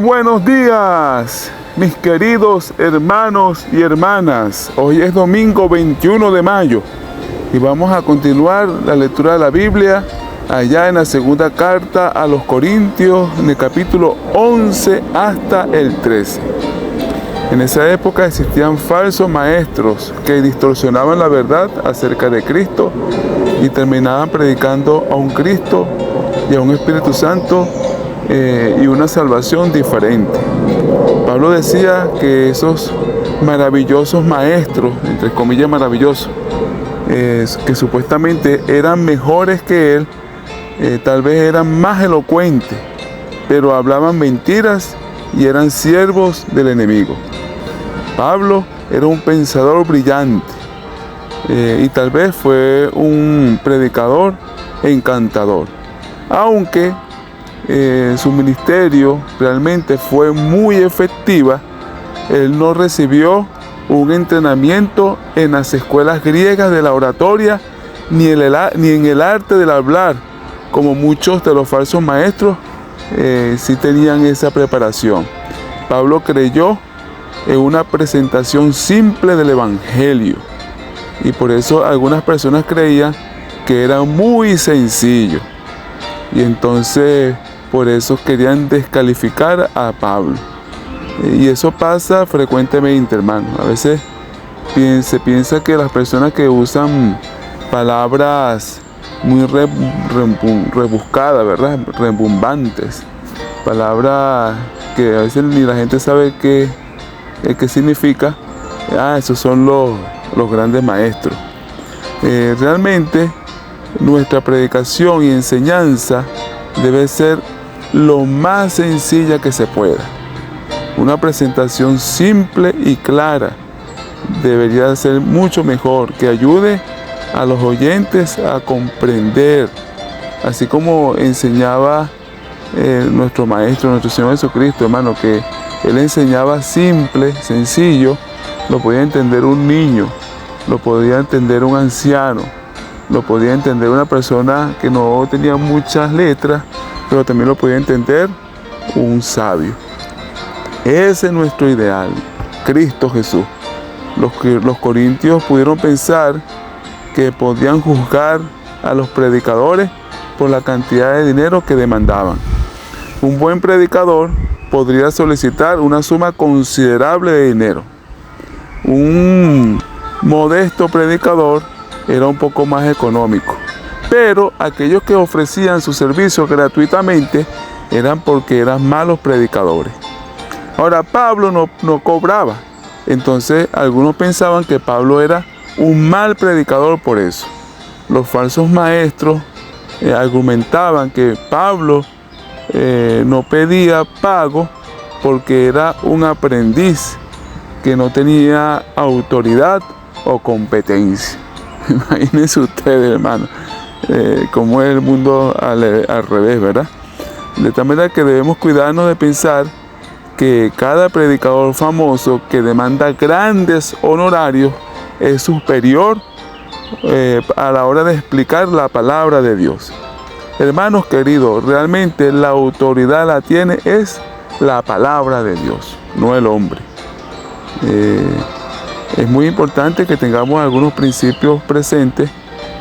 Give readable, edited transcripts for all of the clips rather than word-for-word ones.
buenos días, mis queridos hermanos y hermanas. Hoy es domingo 21 de mayo y vamos a continuar la lectura de la Biblia allá en la segunda carta a los Corintios, en el capítulo 11 hasta el 13. En esa época existían falsos maestros que distorsionaban la verdad acerca de Cristo y terminaban predicando a un Cristo y a un Espíritu Santo y una salvación diferente. Pablo decía que esos maravillosos maestros, entre comillas maravillosos, que supuestamente eran mejores que él, tal vez eran más elocuentes, pero hablaban mentiras y eran siervos del enemigo. Pablo era un pensador brillante y tal vez fue un predicador encantador, aunque su ministerio realmente fue muy efectiva. Él no recibió un entrenamiento en las escuelas griegas de la oratoria ni en el arte del hablar, como muchos de los falsos maestros sí tenían esa preparación. Pablo creyó en una presentación simple del Evangelio y por eso algunas personas creían que era muy sencillo y entonces por eso querían descalificar a Pablo. Y eso pasa frecuentemente, hermano. A veces se piensa que las personas que usan palabras muy rebuscadas, ¿verdad? Rebumbantes, palabras que a veces ni la gente sabe qué significa. Esos son los grandes maestros. Realmente nuestra predicación y enseñanza debe ser lo más sencilla que se pueda. Una presentación simple y clara debería ser mucho mejor, que ayude a los oyentes a comprender, así como enseñaba nuestro Maestro, nuestro Señor Jesucristo, hermano, que Él enseñaba simple, sencillo, lo podía entender un niño, lo podía entender un anciano, lo podía entender una persona que no tenía muchas letras, pero también lo podía entender un sabio. Ese es nuestro ideal, Cristo Jesús. Los corintios pudieron pensar que podían juzgar a los predicadores por la cantidad de dinero que demandaban. Un buen predicador podría solicitar una suma considerable de dinero. Un modesto predicador era un poco más económico. Pero aquellos que ofrecían sus servicios gratuitamente eran porque eran malos predicadores. Ahora, Pablo no cobraba. Entonces, algunos pensaban que Pablo era un mal predicador por eso. Los falsos maestros argumentaban que Pablo no pedía pago porque era un aprendiz que no tenía autoridad o competencia. Imagínense ustedes, hermano, cómo es el mundo al revés, ¿verdad? De tal manera que debemos cuidarnos de pensar que cada predicador famoso que demanda grandes honorarios es superior a la hora de explicar la palabra de Dios. Hermanos queridos, realmente la autoridad la tiene es la palabra de Dios, no el hombre. Es muy importante que tengamos algunos principios presentes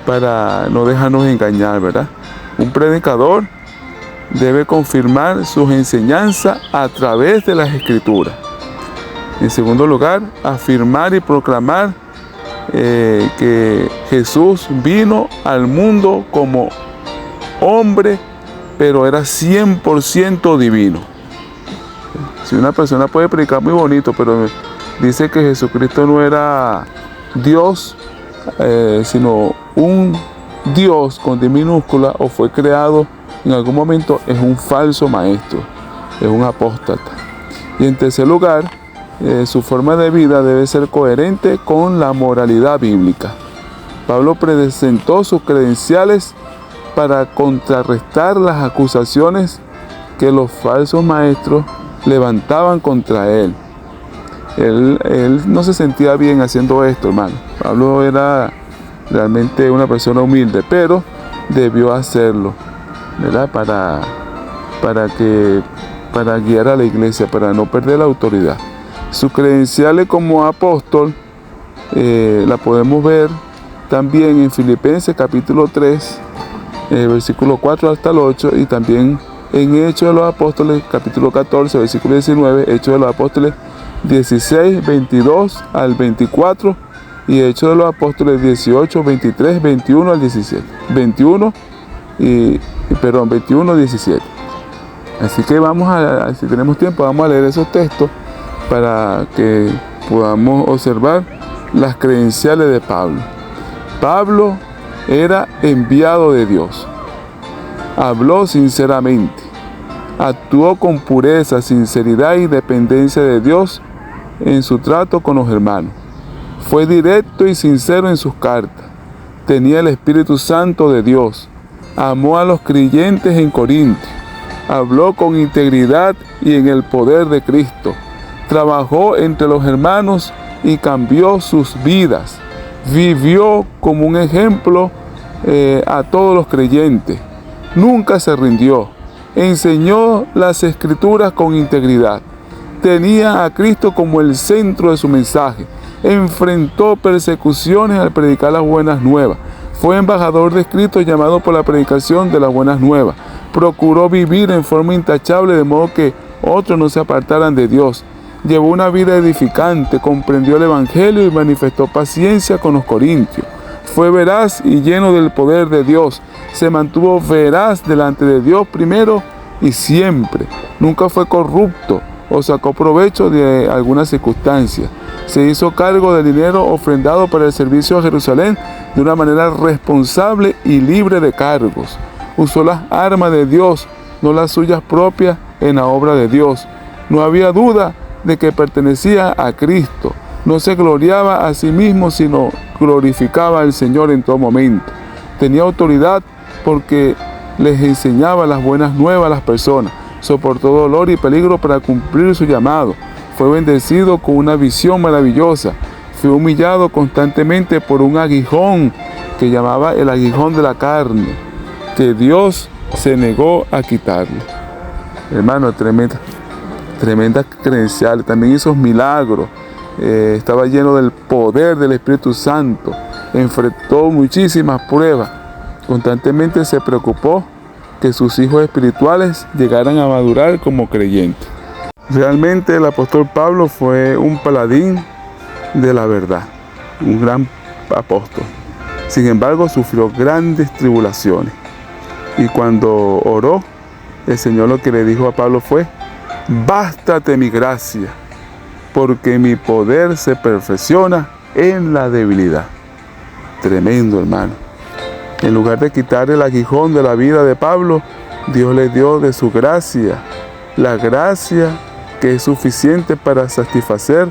para no dejarnos engañar, ¿verdad? Un predicador debe confirmar sus enseñanzas a través de las Escrituras. En segundo lugar, afirmar y proclamar que Jesús vino al mundo como hombre, pero era 100% divino. Si una persona puede predicar muy bonito, pero dice que Jesucristo no era Dios, sino un Dios con D minúscula, o fue creado en algún momento, es un falso maestro, es un apóstata. Y en tercer lugar, su forma de vida debe ser coherente con la moralidad bíblica. Pablo presentó sus credenciales para contrarrestar las acusaciones que los falsos maestros levantaban contra él. Él no se sentía bien haciendo esto, hermano. Pablo era realmente una persona humilde, pero debió hacerlo, ¿verdad? Para que para guiar a la iglesia, para no perder la autoridad. Sus credenciales como apóstol la podemos ver también en Filipenses capítulo 3, versículo 4 hasta el 8, y también en Hechos de los Apóstoles capítulo 14, versículo 19, Hechos de los Apóstoles 16, 22 al 24, y Hechos de los Apóstoles 18, 23, 21 al 17. 21, 17. Así que si tenemos tiempo, vamos a leer esos textos para que podamos observar las credenciales de Pablo. Pablo era enviado de Dios. Habló sinceramente. Actuó con pureza, sinceridad y dependencia de Dios en su trato con los hermanos. Fue directo y sincero en sus cartas. Tenía el Espíritu Santo de Dios. Amó a los creyentes en Corinto. Habló con integridad y en el poder de Cristo. Trabajó entre los hermanos y cambió sus vidas. Vivió como un ejemplo a todos los creyentes. Nunca se rindió. Enseñó las Escrituras con integridad. Tenía a Cristo como el centro de su mensaje. Enfrentó persecuciones al predicar las buenas nuevas. Fue embajador de Cristo, llamado por la predicación de las buenas nuevas. Procuró vivir en forma intachable de modo que otros no se apartaran de Dios. Llevó una vida edificante, comprendió el Evangelio y manifestó paciencia con los corintios. Fue veraz y lleno del poder de Dios. Se mantuvo veraz delante de Dios primero y siempre. Nunca fue corrupto o sacó provecho de alguna circunstancia. Se hizo cargo del dinero ofrendado para el servicio a Jerusalén de una manera responsable y libre de cargos. Usó las armas de Dios, no las suyas propias, en la obra de Dios. No había duda de que pertenecía a Cristo. No se gloriaba a sí mismo, sino glorificaba al Señor en todo momento. Tenía autoridad porque les enseñaba las buenas nuevas a las personas. Soportó dolor y peligro para cumplir su llamado. Fue bendecido con una visión maravillosa. Fue humillado constantemente por un aguijón que llamaba el aguijón de la carne, que Dios se negó a quitarle. Hermano, tremenda credencial. También hizo milagros. Estaba lleno del poder del Espíritu Santo. Enfrentó muchísimas pruebas. Constantemente se preocupó que sus hijos espirituales llegaran a madurar como creyentes. Realmente el apóstol Pablo fue un paladín de la verdad, un gran apóstol. Sin embargo, sufrió grandes tribulaciones. Y cuando oró, el Señor lo que le dijo a Pablo fue: bástate mi gracia, porque mi poder se perfecciona en la debilidad. Tremendo, hermano. En lugar de quitar el aguijón de la vida de Pablo, Dios le dio de su gracia, la gracia que es suficiente para satisfacer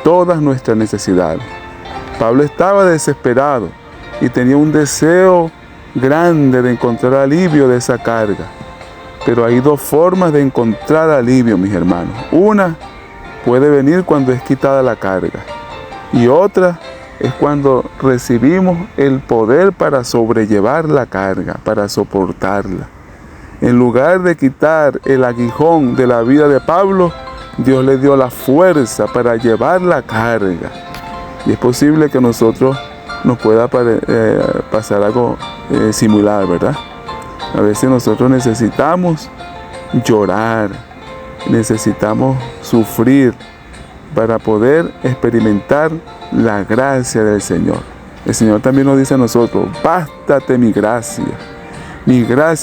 todas nuestras necesidades. Pablo estaba desesperado y tenía un deseo grande de encontrar alivio de esa carga. Pero hay dos formas de encontrar alivio, mis hermanos. Una puede venir cuando es quitada la carga, y otra es cuando recibimos el poder para sobrellevar la carga, para soportarla. En lugar de quitar el aguijón de la vida de Pablo, Dios le dio la fuerza para llevar la carga. Y es posible que a nosotros nos pueda pasar algo similar, ¿verdad? A veces nosotros necesitamos llorar, necesitamos sufrir para poder experimentar la gracia del Señor. El Señor también nos dice a nosotros: bástate mi gracia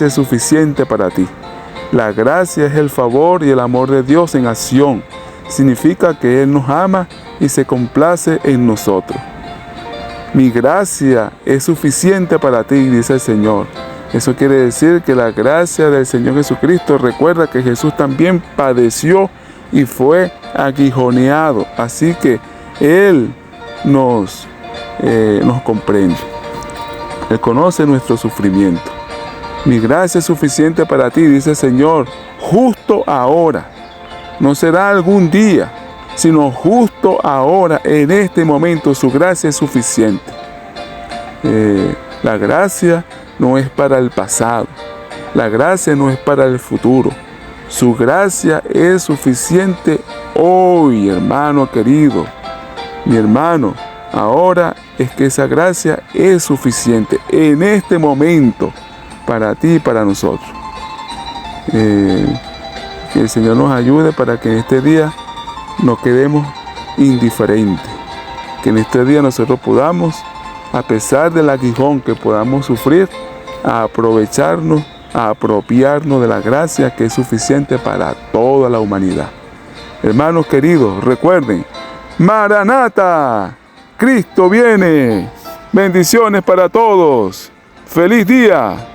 es suficiente para ti. La gracia es el favor y el amor de Dios en acción. Significa que Él nos ama y se complace en nosotros. Mi gracia es suficiente para ti, dice el Señor. Eso quiere decir que la gracia del Señor Jesucristo, recuerda que Jesús también padeció y fue aguijoneado. Así que Él nos comprende. Él conoce nuestro sufrimiento. Mi gracia es suficiente para ti, dice el Señor, justo ahora. No será algún día, sino justo ahora, en este momento, su gracia es suficiente. La gracia no es para el pasado. La gracia no es para el futuro. Su gracia es suficiente hoy, hermano querido. Mi hermano, ahora es que esa gracia es suficiente en este momento para ti y para nosotros. Que el Señor nos ayude para que en este día no quedemos indiferentes. Que en este día nosotros podamos, a pesar del aguijón que podamos sufrir, a aprovecharnos, a apropiarnos de la gracia que es suficiente para toda la humanidad. Hermanos queridos, recuerden, Maranata, Cristo viene. Bendiciones para todos. ¡Feliz día!